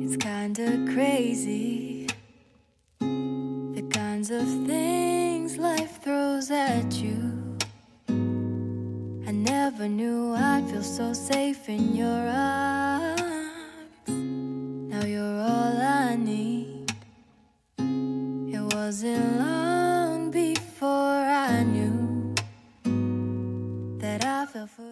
It's kinda crazy, the kinds of things life throws at you. I never knew I'd feel so safe in your arms. Now you're all I need. It wasn't long before I knew that I fell for you.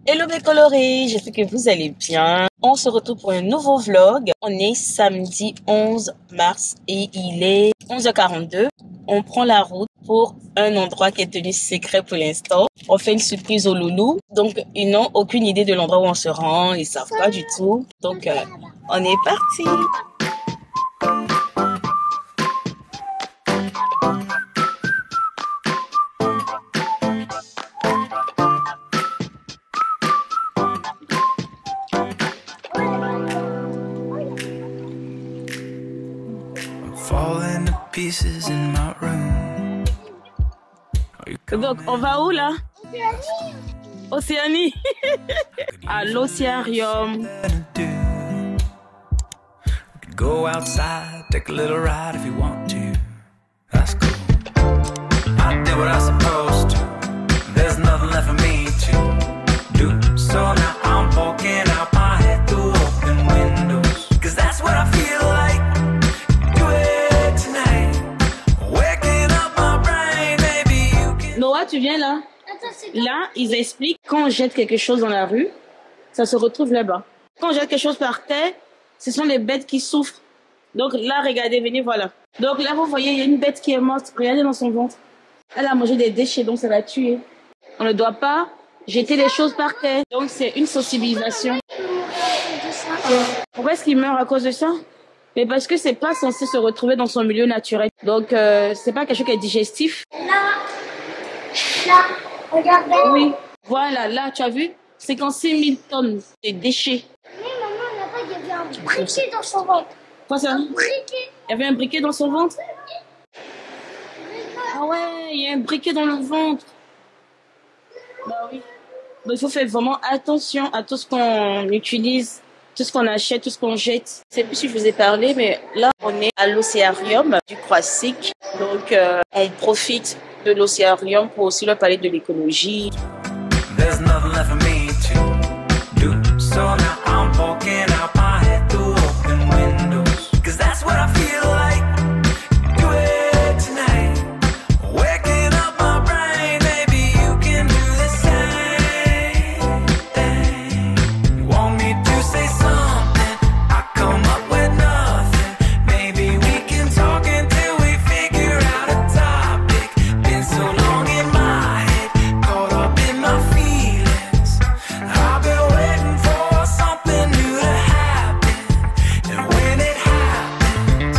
Hello mes colorés, j'espère que vous allez bien. On se retrouve pour un nouveau vlog. On est samedi 11 mars et il est 11h42. On prend la route pour un endroit qui est tenu secret pour l'instant. On fait une surprise aux loulous. Donc ils n'ont aucune idée de l'endroit où on se rend. Ils savent pas du tout. Donc on est parti. Donc, on va où là? Océanie. À l'Océarium. Go outside, take a little ride if you want to. That's cool. I did what I was supposed to. There's nothing left for me to do. So now I'm poking out my head through open windows. Cause that's what I feel like. Do it tonight. Waking up my brain, maybe you can. Noah, tu viens là? Là, ils expliquent quand on jette quelque chose dans la rue, ça se retrouve là-bas. Quand on jette quelque chose par terre, ce sont les bêtes qui souffrent. Donc là, regardez, venez, voilà. Donc là, vous voyez, il y a une bête qui est morte. Regardez dans son ventre. Elle a mangé des déchets, donc ça l'a tuée. On ne doit pas jeter les choses par terre. Donc c'est une sensibilisation. Pourquoi est-ce qu'il meurt à cause de ça? Mais parce que c'est pas censé se retrouver dans son milieu naturel. Donc c'est pas quelque chose qui est digestif. Là, regardez. Oui, voilà, là, tu as vu? 56 000 tonnes de déchets. Mais maman, là-bas, il y avait un briquet dans son ventre. Quoi ça? Un briquet. Il y avait un briquet dans son ventre? Ah ouais, il y a un briquet dans le ventre. Bah oui. Donc il faut faire vraiment attention à tout ce qu'on utilise, tout ce qu'on achète, tout ce qu'on jette. Je sais plus si je vous ai parlé, mais là, on est à l'Océarium du Croisic. Donc on profite de l'Océarium pour aussi leur parler de l'écologie. There's nothing left for me to do. So now I'm poking out my head through open windows. Cause that's what I feel like. Do it tonight. Waking up my brain, maybe you can do the same thing. You want me to say something, I come up with nothing. Maybe we can talk until we figure out a topic. Been so long in my head, caught up in my feelings. I've been waiting for something new to happen. And when it happens,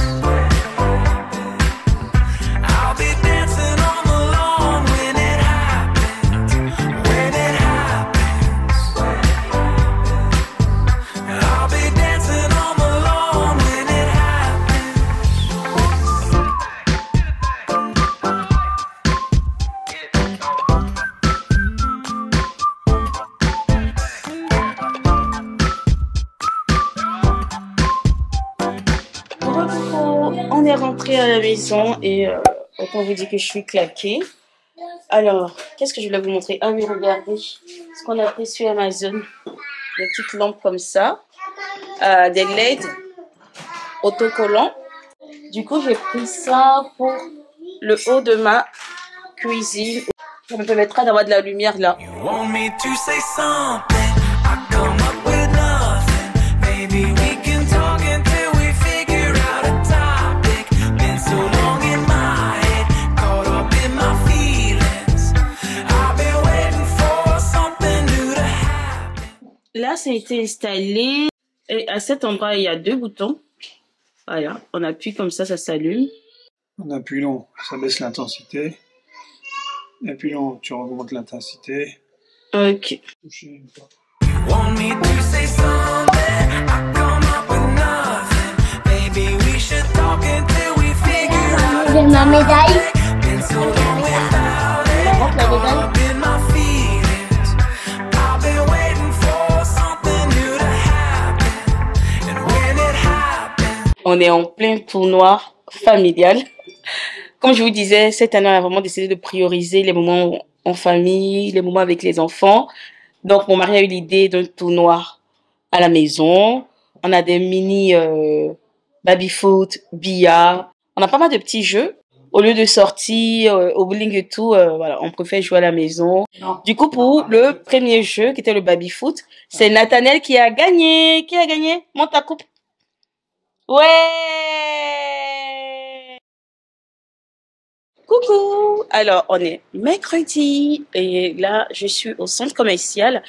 I'll be dancing on the lawn when it happens. When it happens, I'll be dancing on the lawn when it happens. On est rentré à la maison et on vous dit que je suis claquée. Alors, qu'est-ce que je voulais vous montrer? Ah oui, regardez ce qu'on a pris sur Amazon. Des petites lampes comme ça, des LED autocollants. Du coup, j'ai pris ça pour le haut de ma cuisine. Ça me permettra d'avoir de la lumière là. You want me to say something, I come up with nothing. Maybe we can talk until we figure out a topic. Been so long in my head, caught up in my feelings. I've been waiting for something new to happen. Là, ça a été installé. Et à cet endroit, il y a deux boutons. Voilà, on appuie comme ça s'allume. On appuie long, ça baisse l'intensité. Et puis long, tu augmentes l'intensité. Ok. You want me to say something, I come up with nothing. Maybe we should talk until we figure out. Ma médaille. Been so long without on est en plein tournoi familial. Comme je vous disais, cette année, on a vraiment décidé de prioriser les moments en famille, les moments avec les enfants. Donc, mon mari a eu l'idée d'un tournoi à la maison. On a des mini baby-foot, billard. On a pas mal de petits jeux. Au lieu de sortir au bowling et tout, voilà, on préfère jouer à la maison. Du coup, pour le premier jeu, qui était le baby-foot, c'est Nathaniel qui a gagné. Qui a gagné? Monte ta coupe. Ouais! Coucou! Alors, on est mercredi et là, je suis au centre commercial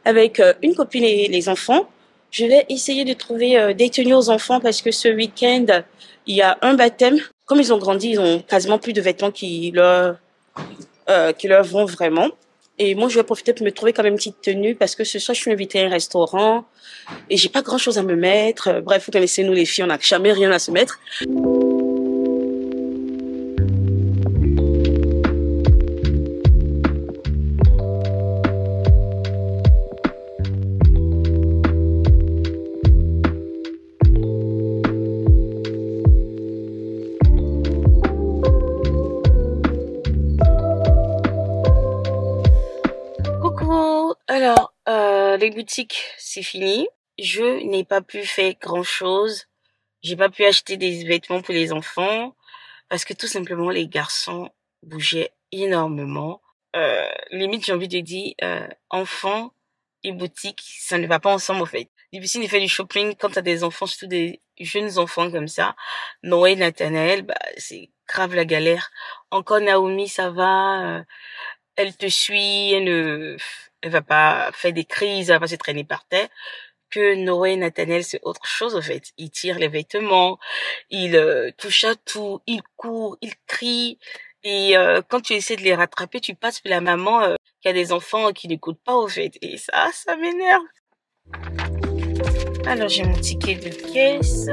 avec une copine et les enfants. Je vais essayer de trouver des tenues aux enfants parce que ce week-end, il y a un baptême. Comme ils ont grandi, ils ont quasiment plus de vêtements qui leur vont vraiment. Et moi, je vais profiter pour me trouver quand même une petite tenue parce que ce soir, je suis invitée à un restaurant et j'ai pas grand-chose à me mettre. Bref, vous connaissez, nous les filles, on n'a jamais rien à se mettre. Coucou, alors les boutiques c'est fini. Je n'ai pas pu faire grand-chose. J'ai pas pu acheter des vêtements pour les enfants parce que tout simplement les garçons bougeaient énormément. Limite j'ai envie de dire enfants et boutique ça ne va pas ensemble en fait. Difficile de faire du shopping quand t'as des enfants, surtout des jeunes enfants comme ça. Noé, Nathanaël, bah c'est grave la galère. Encore Naomi ça va. Elle te suit, elle va pas faire des crises, elle va pas se traîner par terre. Que Noé et Nathaniel, c'est autre chose, en fait. Ils tirent les vêtements, ils touchent à tout, ils courent, ils crient. Et quand tu essaies de les rattraper, tu passes pour la maman qui a des enfants qui n'écoutent pas, en fait. Et ça m'énerve. Alors, j'ai mon ticket de caisse.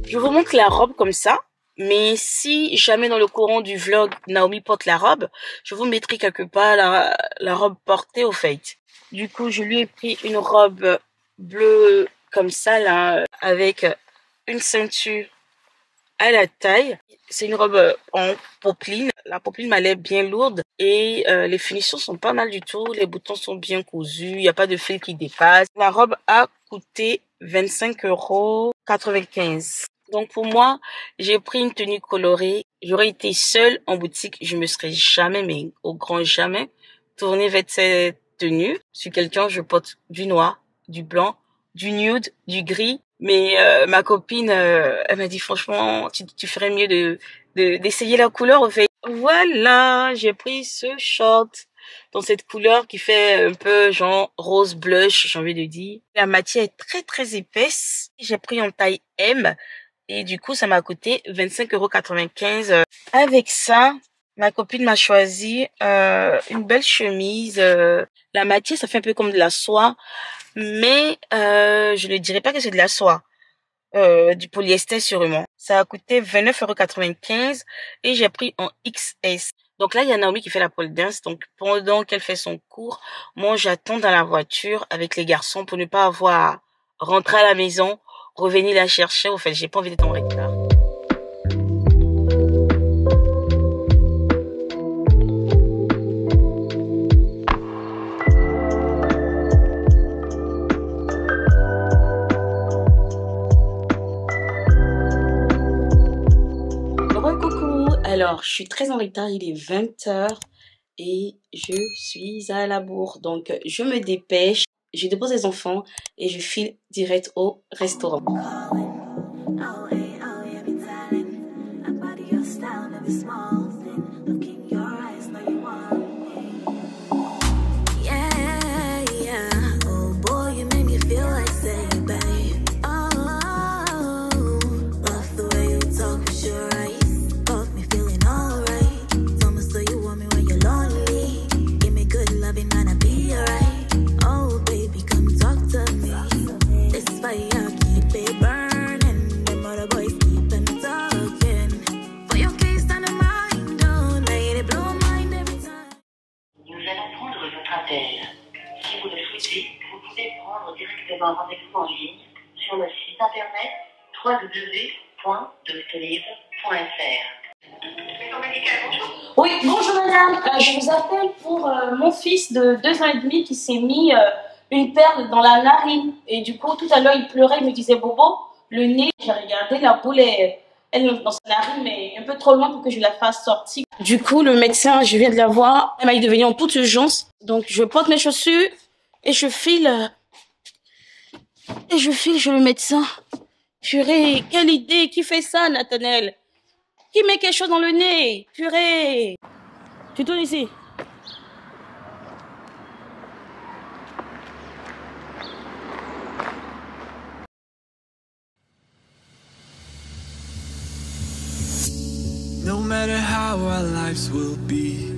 Je vous montre la robe comme ça. Mais si jamais dans le courant du vlog, Naomi porte la robe, je vous mettrai quelque part la robe portée au fait. Du coup, je lui ai pris une robe bleue comme ça, là, avec une ceinture à la taille. C'est une robe en popeline. La popeline m'a l'air bien lourde et les finitions sont pas mal du tout. Les boutons sont bien cousus, il n'y a pas de fil qui dépasse. La robe a coûté 25,95 €. Donc pour moi, j'ai pris une tenue colorée. J'aurais été seule en boutique, je me serais jamais, mais au grand jamais, tournée vers cette tenue. Je suis quelqu'un, je porte du noir, du blanc, du nude, du gris. Mais ma copine, elle m'a dit franchement, tu ferais mieux d'essayer la couleur. En fait, voilà, j'ai pris ce short dans cette couleur qui fait un peu genre rose blush, j'ai envie de dire. La matière est très très épaisse. J'ai pris en taille M. Et du coup, ça m'a coûté 25,95 €. Avec ça, ma copine m'a choisi une belle chemise. La matière, ça fait un peu comme de la soie. Mais je ne dirais pas que c'est de la soie. Du polyester sûrement. Ça a coûté 29,95 € et j'ai pris en XS. Donc là, il y a Naomi qui fait la pole dance. Donc pendant qu'elle fait son cours, moi, j'attends dans la voiture avec les garçons pour ne pas avoir à rentrer à la maison, revenir la chercher. Au fait, j'ai pas envie d'être en retard. Coucou. Alors, je suis très en retard. Il est 20 h et je suis à la bourre. Donc, je me dépêche. Je dépose les enfants et je file direct au restaurant. Si vous le souhaitez, vous pouvez prendre directement rendez-vous en ligne sur le site internet Oui, bonjour madame. Je vous appelle pour mon fils de 2 ans et demi qui s'est mis une perle dans la narine. Et du coup, tout à l'heure, il pleurait, il me disait Bobo, le nez. J'ai regardé, la boule est dans sa narine, mais un peu trop loin pour que je la fasse sortir. Du coup, le médecin, je viens de la voir, elle m'a dit de venir en toute urgence. Donc, je porte mes chaussures et je file. Chez le médecin. Purée, quelle idée, qui fait ça, Nathanaël? Qui met quelque chose dans le nez? Purée. Tu tournes ici. No matter how our lives will be,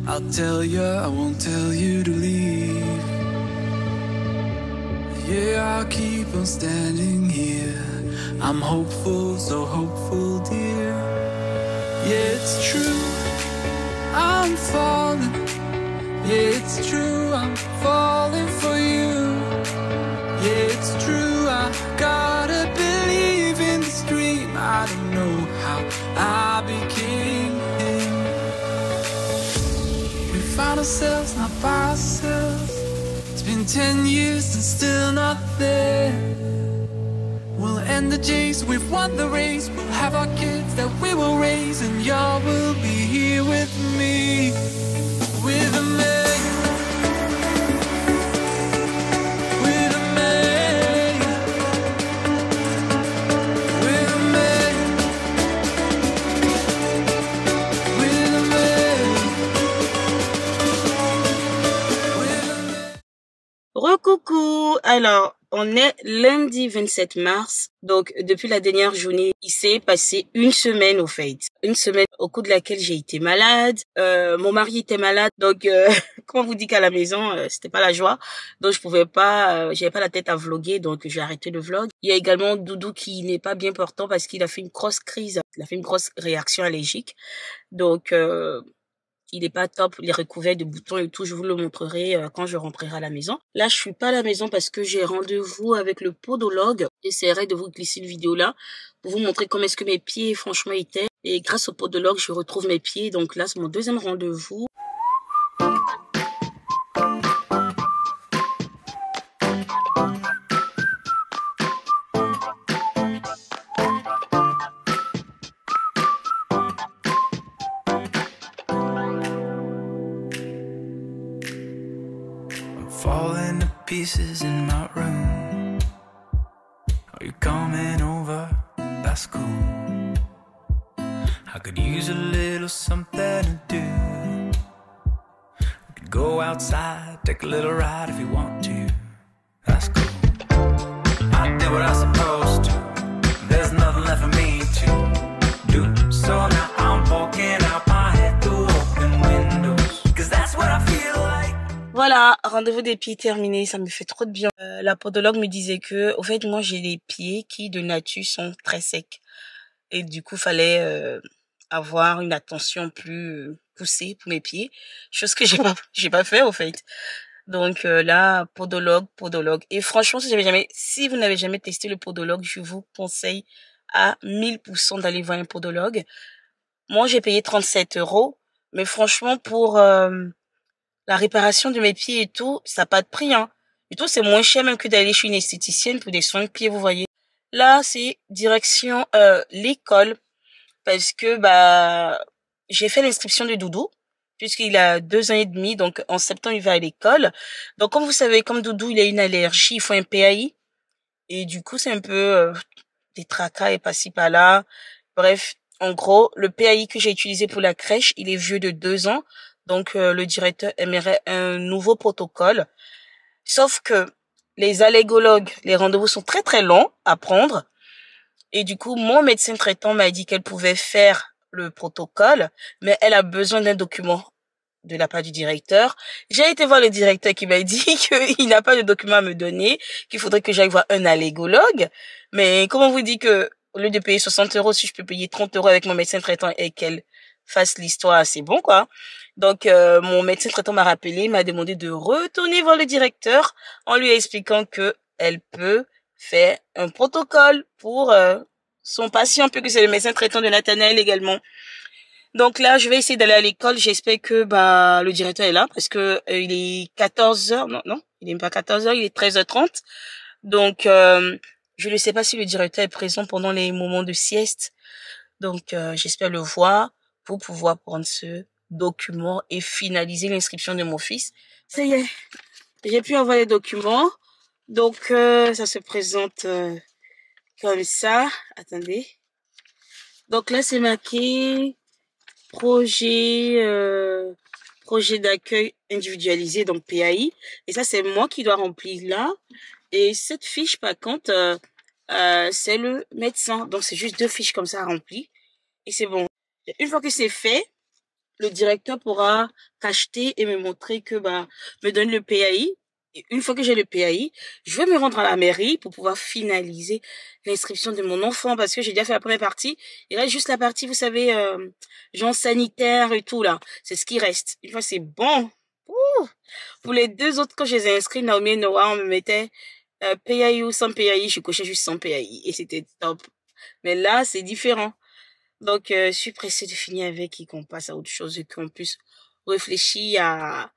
I'll tell you, I won't tell you to leave. Yeah, I'll keep on standing here. I'm hopeful, so hopeful, dear. Yeah, it's true, I'm falling. Yeah, it's true, I'm falling for you. Yeah, it's true, I gotta believe in this dream. I don't know how I became him. We found ourselves not by ourselves. It's been 10 years and still not there. We'll end the chase, we've won the race. We'll have our kids that we will raise, and y'all will be here with me, with a man, with a man, with a man, with a man, with a man. Recoucou. Alors, on est lundi 27 mars. Donc, depuis la dernière journée, il s'est passé une semaine au fait. Une semaine au cours de laquelle j'ai été malade. Mon mari était malade. Donc, comment vous dit qu'à la maison, c'était pas la joie. Donc, je pouvais pas, j'avais pas la tête à vlogger. Donc, j'ai arrêté le vlog. Il y a également Doudou qui n'est pas bien portant parce qu'il a fait une grosse crise. Il a fait une grosse réaction allergique. Donc, il est pas top, il est recouvert de boutons et tout. Je vous le montrerai quand je rentrerai à la maison. Là, je suis pas à la maison parce que j'ai rendez-vous avec le podologue. J'essaierai de vous glisser une vidéo là pour vous montrer comment est-ce que mes pieds, franchement, étaient. Et grâce au podologue, je retrouve mes pieds. Donc là, c'est mon deuxième rendez-vous. Falling to pieces in my room. Are you coming over? That's cool. I could use a little something to do. We could go outside, take a little ride if you want to. That's cool. I did what I was supposed to. There's nothing left for me to do. So now I'm poking out my head through open windows. 'Cause that's what I feel like. Voilà, rendez-vous des pieds terminé, ça me fait trop de bien. La podologue me disait que, au fait, moi, j'ai des pieds qui, de nature, sont très secs. Et du coup, fallait avoir une attention plus poussée pour mes pieds. Chose que j'ai pas fait, au fait. Donc là, podologue. Et franchement, si vous n'avez jamais testé le podologue, je vous conseille à 1000% d'aller voir un podologue. Moi, j'ai payé 37 €. Mais franchement, pour la réparation de mes pieds et tout, ça n'a pas de prix, hein. Et tout, c'est moins cher même que d'aller chez une esthéticienne pour des soins de pieds, vous voyez. Là, c'est direction l'école parce que j'ai fait l'inscription de Doudou puisqu'il a 2 ans et demi, donc en septembre il va à l'école. Donc comme vous savez, comme Doudou il a une allergie, il faut un PAI et du coup c'est un peu des tracas et par-ci par-là. Bref, en gros, le PAI que j'ai utilisé pour la crèche, il est vieux de 2 ans, donc le directeur aimerait un nouveau protocole. Sauf que les allergologues, les rendez-vous sont très très longs à prendre. Et du coup, mon médecin traitant m'a dit qu'elle pouvait faire le protocole, mais elle a besoin d'un document de la part du directeur. J'ai été voir le directeur qui m'a dit qu'il n'a pas de document à me donner, qu'il faudrait que j'aille voir un allergologue. Mais comment vous dit que, au lieu de payer 60 €, si je peux payer 30 € avec mon médecin traitant et qu'elle fasse l'histoire, c'est bon, quoi. Donc, mon médecin traitant m'a rappelé, m'a demandé de retourner voir le directeur en lui expliquant que elle peut fait un protocole pour son patient, puisque c'est le médecin traitant de Nathanaël également. Donc là, je vais essayer d'aller à l'école. J'espère que le directeur est là parce que il est 14h. Non, il n'est pas 14h, il est 13h30. Donc je ne sais pas si le directeur est présent pendant les moments de sieste. Donc j'espère le voir pour pouvoir prendre ce document et finaliser l'inscription de mon fils. Ça y est, j'ai pu envoyer les documents. Donc ça se présente comme ça. Attendez. Donc là, c'est marqué projet d'accueil individualisé, donc PAI. Et ça, c'est moi qui dois remplir là. Et cette fiche, par contre, c'est le médecin. Donc, c'est juste 2 fiches comme ça remplies. Et c'est bon. Une fois que c'est fait, le directeur pourra cacheter et me montrer que, me donne le PAI. Et une fois que j'ai le PAI, je vais me rendre à la mairie pour pouvoir finaliser l'inscription de mon enfant parce que j'ai déjà fait la première partie. Il reste juste la partie, vous savez, genre sanitaire et tout là. C'est ce qui reste. Une fois c'est bon. Pour les 2 autres, quand je les ai inscrits, Naomi et Noah, on me mettait PAI ou sans PAI. Je cochais juste sans PAI et c'était top. Mais là, c'est différent. Donc, je suis pressée de finir avec et qu'on passe à autre chose et qu'on puisse réfléchir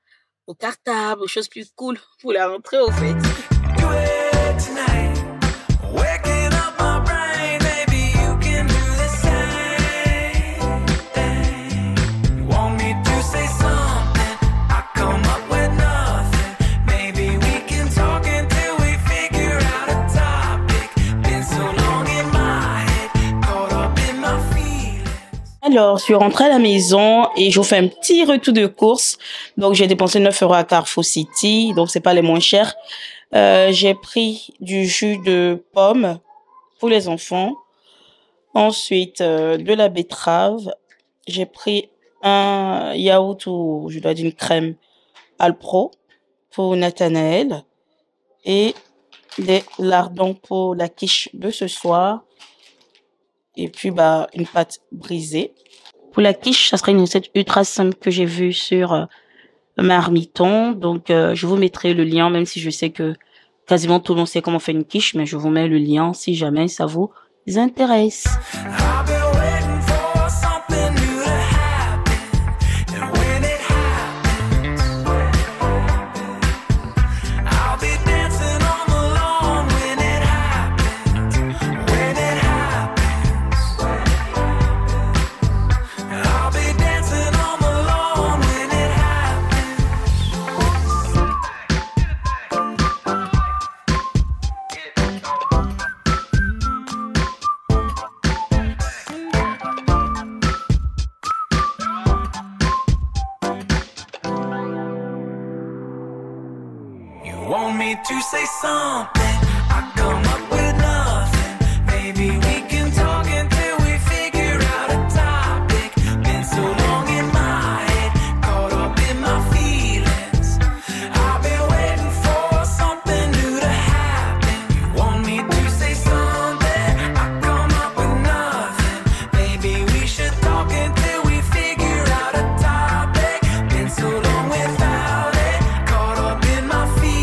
au cartable, aux choses plus cool pour la rentrée au fait. Alors, je suis rentrée à la maison et je vous fais un petit retour de course. Donc, j'ai dépensé 9 € à Carrefour City. Donc, c'est pas les moins chers. J'ai pris du jus de pomme pour les enfants. Ensuite, de la betterave. J'ai pris un yaourt ou je dois dire une crème Alpro pour Nathanaël. Et des lardons pour la quiche de ce soir. Et puis, une pâte brisée. Pour la quiche, ça sera une recette ultra simple que j'ai vue sur Marmiton. Donc, je vous mettrai le lien, même si je sais que quasiment tout le monde sait comment faire une quiche, mais je vous mets le lien si jamais ça vous intéresse. Want me to say something? I come up with nothing. Maybe we can talk until we figure out a topic. Been so long in my head, caught up in my feelings. I've been waiting for something new to happen. You want me to say something? I come up with nothing. Maybe we should talk until we figure out a topic. Been so long without it, caught up in my feelings.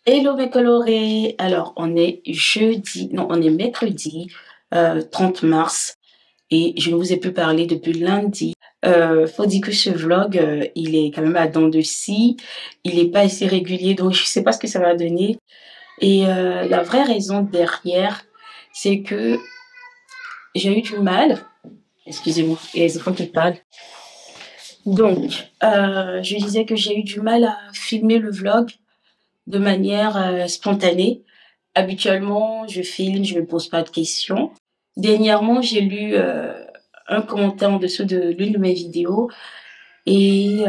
Hello mes colorés, alors on est mercredi 30 mars et je ne vous ai plus parlé depuis lundi. Faut dire que ce vlog, il est quand même à dents de scie. Il est pas assez régulier, donc je sais pas ce que ça va donner. Et la vraie raison derrière, c'est que j'ai eu du mal. Excusez-moi, il y a les enfants qui parlent. Donc, je disais que j'ai eu du mal à filmer le vlog de manière spontanée. Habituellement, je filme, je me pose pas de questions. Dernièrement, j'ai lu un commentaire en dessous de l'une de mes vidéos et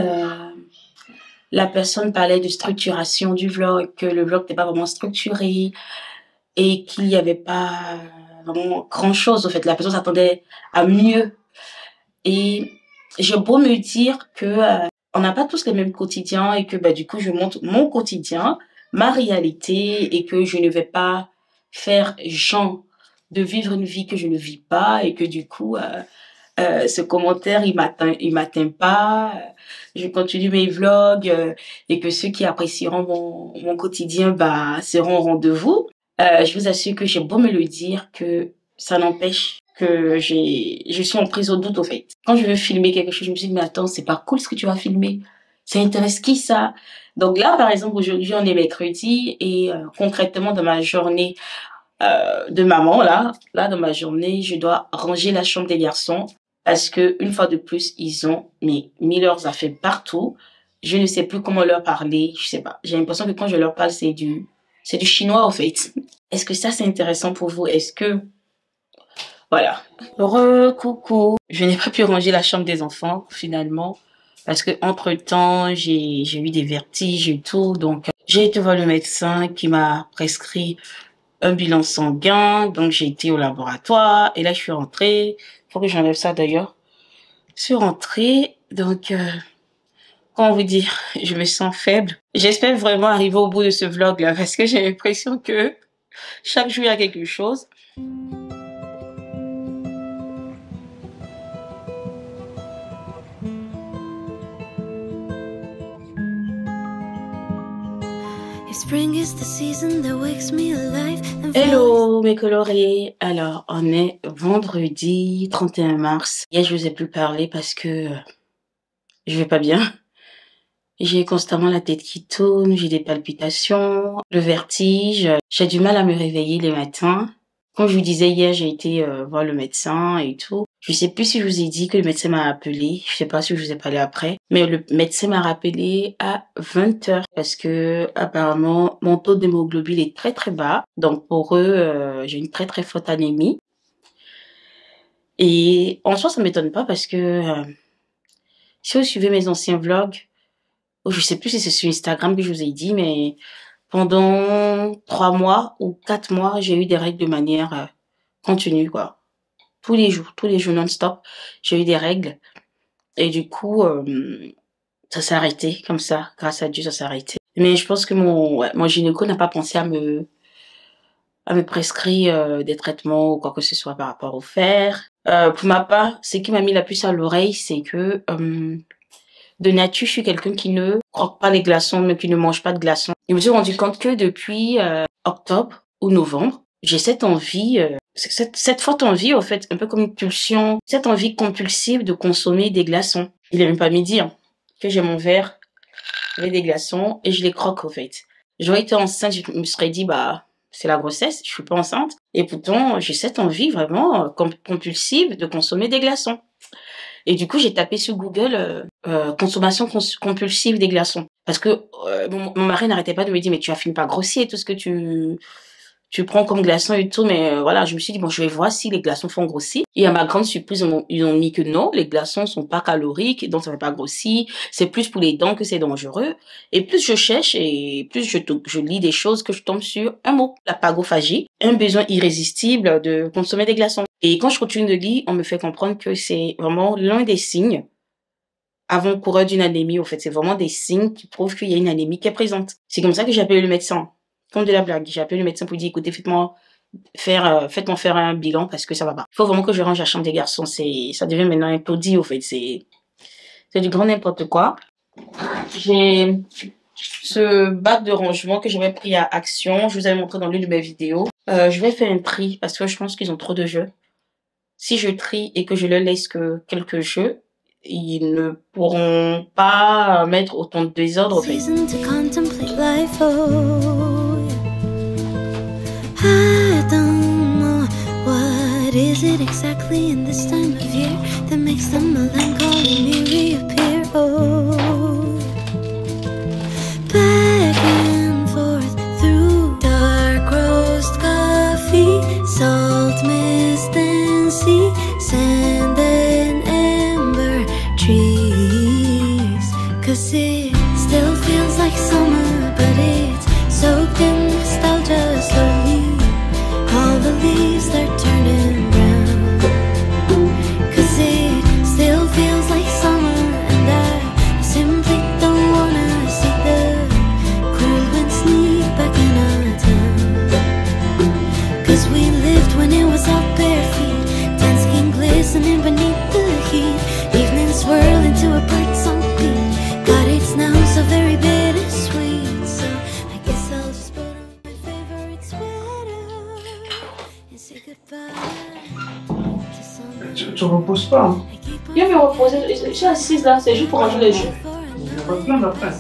la personne parlait de structuration du vlog, que le vlog n'était pas vraiment structuré et qu'il n'y avait pas vraiment grand-chose. En fait, la personne s'attendait à mieux. Et j'ai beau me dire que on n'a pas tous les mêmes quotidiens et que bah, du coup, je montre mon quotidien, ma réalité et que je ne vais pas faire genre de vivre une vie que je ne vis pas et que du coup, ce commentaire, il m'atteint pas. Je continue mes vlogs et que ceux qui apprécieront mon quotidien bah, seront au rendez-vous. Je vous assure que j'ai beau me le dire que ça n'empêche que je suis en prise au doute, au fait. Quand je veux filmer quelque chose, je me dis, mais attends, c'est pas cool ce que tu vas filmer. Ça intéresse qui, ça? Donc là, par exemple, aujourd'hui, on est mercredi et concrètement, dans ma journée de maman, là, dans ma journée, je dois ranger la chambre des garçons parce que une fois de plus, ils ont mis leurs affaires partout. Je ne sais plus comment leur parler, je sais pas. J'ai l'impression que quand je leur parle, c'est du chinois, au fait. Est-ce que ça, c'est intéressant pour vous? Est-ce que... Voilà. Coucou. Je n'ai pas pu ranger la chambre des enfants, finalement, parce que entre-temps, j'ai eu des vertiges et tout. Donc, j'ai été voir le médecin qui m'a prescrit un bilan sanguin. Donc, j'ai été au laboratoire. Et là, je suis rentrée. Faut que j'enlève ça, d'ailleurs. Je suis rentrée. Donc... comment vous dire, je me sens faible. J'espère vraiment arriver au bout de ce vlog-là parce que j'ai l'impression que chaque jour, il y a quelque chose. Hello mes colorés. Alors, on est vendredi 31 mars. Hier, je vous ai plus parlé parce que je vais pas bien. J'ai constamment la tête qui tourne, j'ai des palpitations, le vertige. J'ai du mal à me réveiller les matins. Comme je vous disais hier, j'ai été voir le médecin et tout. Je sais plus si je vous ai dit que le médecin m'a appelé. Je sais pas si je vous ai parlé après. Mais le médecin m'a rappelé à 20h parce que apparemment mon taux d'hémoglobine est très très bas. Donc pour eux, j'ai une très très forte anémie. Et en soi, ça m'étonne pas parce que si vous suivez mes anciens vlogs, je sais plus si c'est sur Instagram que je vous ai dit, mais pendant 3 mois ou 4 mois, j'ai eu des règles de manière continue, quoi. Tous les jours non-stop, j'ai eu des règles. Et du coup, ça s'est arrêté comme ça. Grâce à Dieu, ça s'est arrêté. Mais je pense que mon gynéco n'a pas pensé à me prescrire des traitements ou quoi que ce soit par rapport au fer. Pour ma part, ce qui m'a mis la puce à l'oreille, c'est que... de nature, je suis quelqu'un qui ne croque pas les glaçons, mais qui ne mange pas de glaçons. Je me suis rendu compte que depuis octobre ou novembre, j'ai cette envie, cette forte envie, en fait, un peu comme une pulsion, cette envie compulsive de consommer des glaçons. Il est même pas midi, hein, que j'ai mon verre avec des glaçons et je les croque, en fait. J'aurais été enceinte, je me serais dit, bah, c'est la grossesse, je suis pas enceinte. Et pourtant, j'ai cette envie vraiment compulsive de consommer des glaçons. Et du coup, j'ai tapé sur Google consommation compulsive des glaçons. Parce que mon mari n'arrêtait pas de me dire, mais tu as fini par grossir tout ce que tu prends comme glaçons et tout. Mais voilà, je me suis dit, bon, je vais voir si les glaçons font grossir. Et à ma grande surprise, ils ont mis que non, les glaçons sont pas caloriques, donc ça fait pas grossir. C'est plus pour les dents que c'est dangereux. Et plus je cherche et plus je lis des choses que je tombe sur un mot, la pagophagie, un besoin irrésistible de consommer des glaçons. Et quand je continue de lire, on me fait comprendre que c'est vraiment l'un des signes avant-coureur d'une anémie. En fait, c'est vraiment des signes qui prouvent qu'il y a une anémie qui est présente. C'est comme ça que j'ai appelé le médecin. Comme de la blague. J'ai appelé le médecin pour dire, écoutez, faites-moi faire un bilan parce que ça va pas. Il faut vraiment que je range la chambre des garçons. Ça devient maintenant un taudis, au fait. C'est du grand n'importe quoi. J'ai ce bac de rangement que j'avais pris à Action. Je vous avais montré dans l'une de mes vidéos. Je vais faire un tri parce que je pense qu'ils ont trop de jeux. Si je trie et que je leur laisse que quelques jeux, ils ne pourront pas mettre autant de désordre en fait. Season to contemplate life, oh, yeah. I don't know what is it exactly in this time of year that makes the melancholy me reappear, oh, back and forth through dark roast coffee, salt mist and sea, sand and amber trees. 'Cause it still feels like summer, but it's soaked in nostalgia slowly. All the leaves, they're turning brown. 'Cause it still feels like summer, and I simply don't wanna see the cool wind sneak back in our town. 'Cause we lived when it was out bare feet, tan skin glistening beneath the heat, evening swirl into a birdsong beat. God, it's now so very bittersweet, so I guess I'll just put on my favorite sweater and say goodbye to summer. Tu reposes pas, hein. Je vais me reposer, je suis assise là, c'est juste pour ranger les jeux. Il n'y a pas de plaindre après.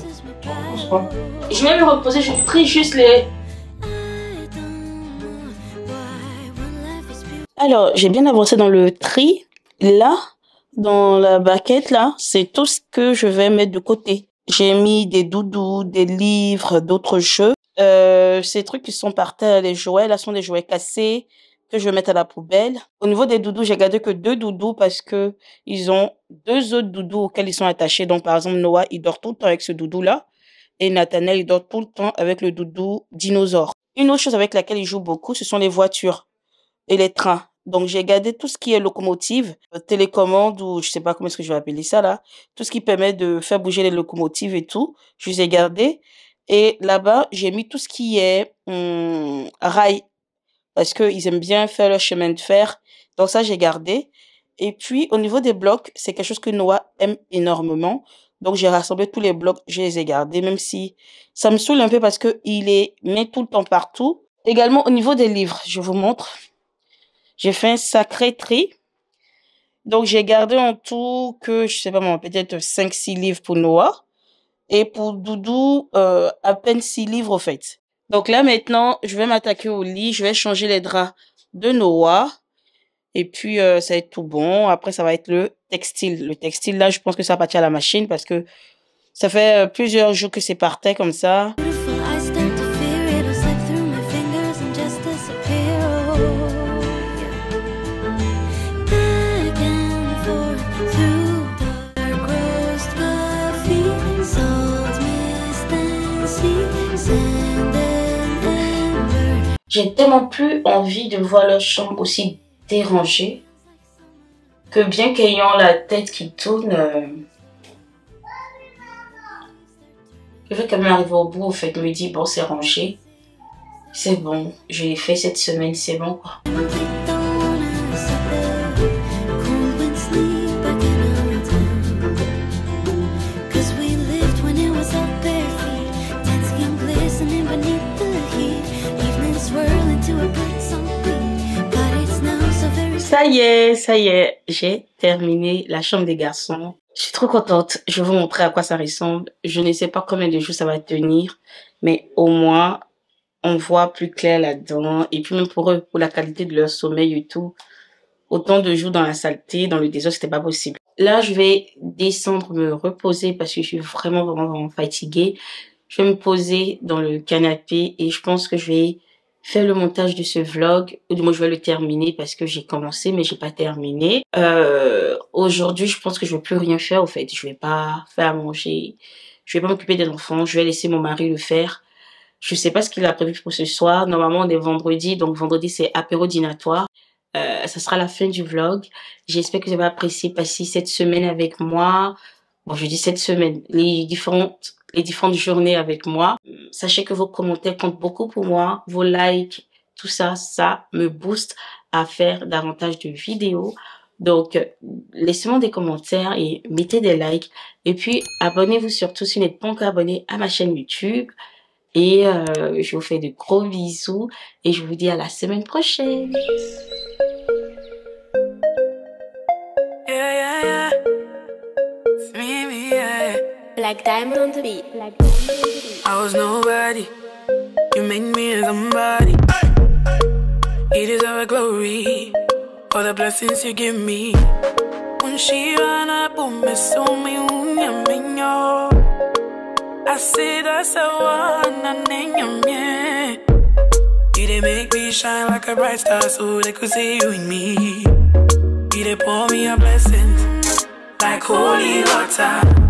Tu reposes pas. Je vais me reposer, je prie juste les... Alors, j'ai bien avancé dans le tri. Là, dans la baquette, là, c'est tout ce que je vais mettre de côté. J'ai mis des doudous, des livres, d'autres jeux. Ces trucs qui sont par terre, les jouets, là, sont des jouets cassés que je vais mettre à la poubelle. Au niveau des doudous, j'ai gardé que 2 doudous parce que ils ont 2 autres doudous auxquels ils sont attachés. Donc, par exemple, Noah, il dort tout le temps avec ce doudou-là. Et Nathanaël, il dort tout le temps avec le doudou dinosaure. Une autre chose avec laquelle il joue beaucoup, ce sont les voitures et les trains. Donc, j'ai gardé tout ce qui est locomotive, télécommande ou je sais pas comment est-ce que je vais appeler ça là. Tout ce qui permet de faire bouger les locomotives et tout. Je les ai gardés. Et là-bas, j'ai mis tout ce qui est rail. Parce qu'ils aiment bien faire leur chemin de fer. Donc ça, j'ai gardé. Et puis, au niveau des blocs, c'est quelque chose que Noah aime énormément. Donc, j'ai rassemblé tous les blocs, je les ai gardés, même si ça me saoule un peu parce qu'il les met tout le temps partout. Également, au niveau des livres, je vous montre. J'ai fait un sacré tri. Donc, j'ai gardé en tout que, je sais pas moi, peut-être 5-6 livres pour Noah. Et pour Doudou, à peine 6 livres, au fait. Donc là, maintenant, je vais m'attaquer au lit. Je vais changer les draps de Noah. Et puis, ça va être tout bon. Après, ça va être le textile. Le textile, là, je pense que ça va partir à la machine parce que ça fait plusieurs jours que c'est par terre comme ça. J'ai tellement plus envie de voir leur chambre aussi dérangée que bien qu'ayant la tête qui tourne, je vais quand même arriver au bout, au fait, me dire bon, c'est rangé, c'est bon, je l'ai fait cette semaine, c'est bon quoi. Ça y est, j'ai terminé la chambre des garçons. Je suis trop contente. Je vais vous montrer à quoi ça ressemble. Je ne sais pas combien de jours ça va tenir, mais au moins, on voit plus clair là-dedans. Et puis même pour eux, pour la qualité de leur sommeil et tout, autant de jours dans la saleté, dans le désordre, c'était pas possible. Là, je vais descendre me reposer parce que je suis vraiment fatiguée. Je vais me poser dans le canapé et je pense que je vais faire le montage de ce vlog, ou du moins je vais le terminer parce que j'ai commencé mais j'ai pas terminé. Aujourd'hui, je pense que je vais plus rien faire au fait. Je vais pas faire à manger, je vais pas m'occuper des enfants, je vais laisser mon mari le faire. Je sais pas ce qu'il a prévu pour ce soir. Normalement, on est vendredi, donc vendredi c'est apéro dînatoire. Ça sera la fin du vlog. J'espère que vous avez apprécié passer cette semaine avec moi. Bon, je dis cette semaine, les différentes journées avec moi. Sachez que vos commentaires comptent beaucoup pour moi. Vos likes, tout ça, ça me booste à faire davantage de vidéos. Donc, laissez-moi des commentaires et mettez des likes. Et puis, abonnez-vous surtout si vous n'êtes pas encore abonné à ma chaîne YouTube. Et je vous fais de gros bisous. Et je vous dis à la semaine prochaine. Yeah, yeah, yeah. Black Diamond on the beat. I was nobody, you made me somebody. You deserve glory for the blessings you give me. When she ran up on me, so me unyaminyo. I see that's the one I name me. You did make me shine like a bright star, so they could see you in me. You did pour me a blessing like holy water.